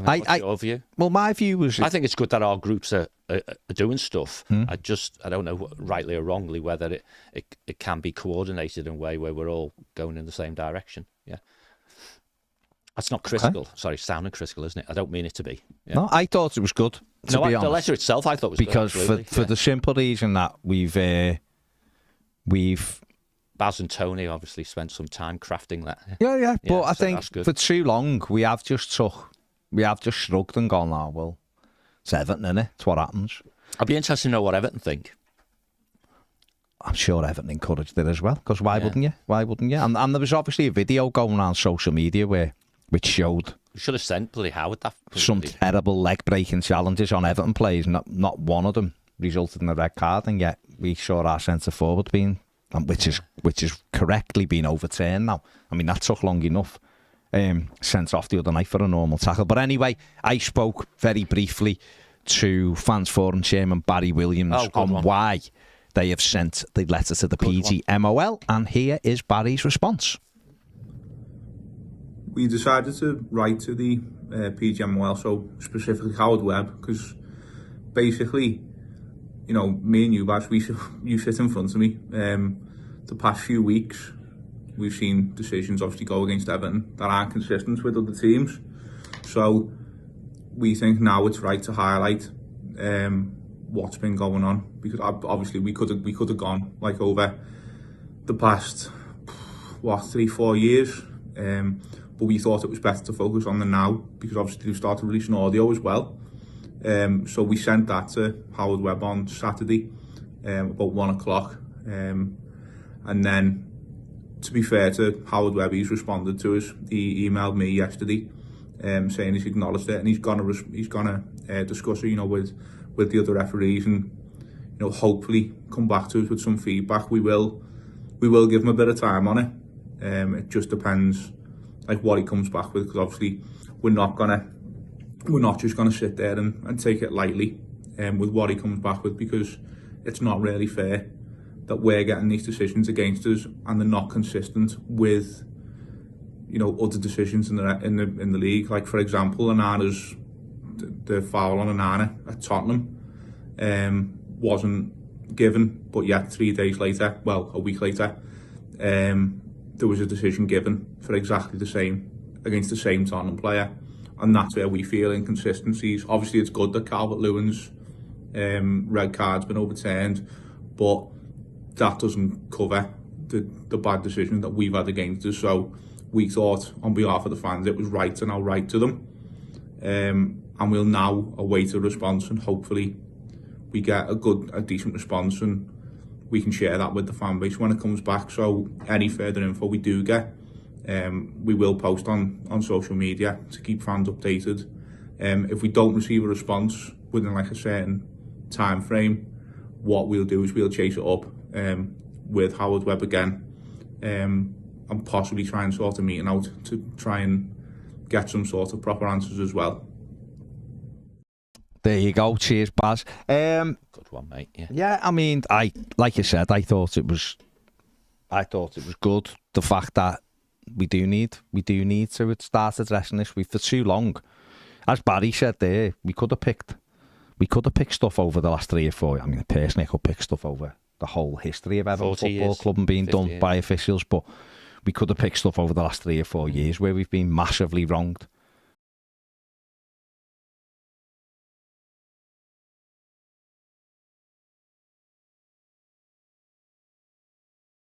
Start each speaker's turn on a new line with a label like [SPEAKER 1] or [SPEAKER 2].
[SPEAKER 1] What's your view?
[SPEAKER 2] Well, my view was...
[SPEAKER 1] I think it's good that our groups are doing stuff. I don't know, rightly or wrongly, whether it can be coordinated in a way where we're all going in the same direction. Yeah. That's not critical. Okay. Sorry, sounding critical, isn't it? I don't mean it to be. Yeah.
[SPEAKER 2] No, I thought it was good, to be honest. The
[SPEAKER 1] letter itself I thought was
[SPEAKER 2] because
[SPEAKER 1] good.
[SPEAKER 2] Because for the simple reason that we've...
[SPEAKER 1] Baz and Tony obviously spent some time crafting that.
[SPEAKER 2] Yeah, but I think for too long we have just shrugged and gone, oh, well, it's Everton, innit? It's what happens.
[SPEAKER 1] I'd be interested to know what Everton think.
[SPEAKER 2] I'm sure Everton encouraged it as well, because why wouldn't you? Why wouldn't you? And there was obviously a video going on social media which showed...
[SPEAKER 1] We should have sent bloody Howard that.
[SPEAKER 2] Some terrible leg-breaking challenges on Everton players. Not one of them resulted in a red card, and yet we saw our centre-forward being... which is correctly been overturned now. I mean, that took long enough. Sent off the other night for a normal tackle. But anyway, I spoke very briefly to Fans Forum Chairman Barry Williams on why they have sent the letter to the PGMOL, and here is Barry's response.
[SPEAKER 3] We decided to write to the PGMOL, so specifically Howard Webb, because basically, you know, me and you, Baz, you sit in front of me. The past few weeks, we've seen decisions obviously go against Everton that aren't consistent with other teams. So we think now it's right to highlight what's been going on, because obviously we could have gone like over the past 3-4 years, but we thought it was better to focus on the now, because obviously we started releasing audio as well. So we sent that to Howard Webb on Saturday, about 1 o'clock. And then, to be fair to Howard Webb, he's responded to us. He emailed me yesterday, saying he's acknowledged it, and he's gonna discuss it, you know, with the other referees, and, you know, hopefully come back to us with some feedback. We will give him a bit of time on it. It just depends, like, what he comes back with, because obviously we're not just gonna sit there and take it lightly with what he comes back with, because it's not really fair that we're getting these decisions against us and they're not consistent with, you know, other decisions in the league. Like, for example, the foul on Onana at Tottenham wasn't given, but yet 3 days later, well, a week later, there was a decision given for exactly the same against the same Tottenham player. And that's where we feel inconsistencies. Obviously, it's good that Calvert-Lewin's red card's been overturned, but that doesn't cover the bad decision that we've had against us. So we thought, on behalf of the fans, it was right to now write to them. And we'll now await a response, and hopefully we get a decent response, and we can share that with the fan base when it comes back. So any further info we do get, we will post on social media to keep fans updated. If we don't receive a response within like a certain time frame, what we'll do is we'll chase it up with Howard Webb again, and possibly try and sort a meeting out to try and get some sort of proper answers as well.
[SPEAKER 2] There you go. Cheers, Baz.
[SPEAKER 1] Good one, mate.
[SPEAKER 2] Yeah. I mean, like you said, I thought it was good. The fact that we do need to start addressing this. For too long, as Barry said there, we could have picked stuff over the last 3 or 4. I mean, personally, I could pick stuff over the whole history of Everton Football Club and being done by officials, but we could have picked stuff over the last 3 or 4 years where we've been massively wronged.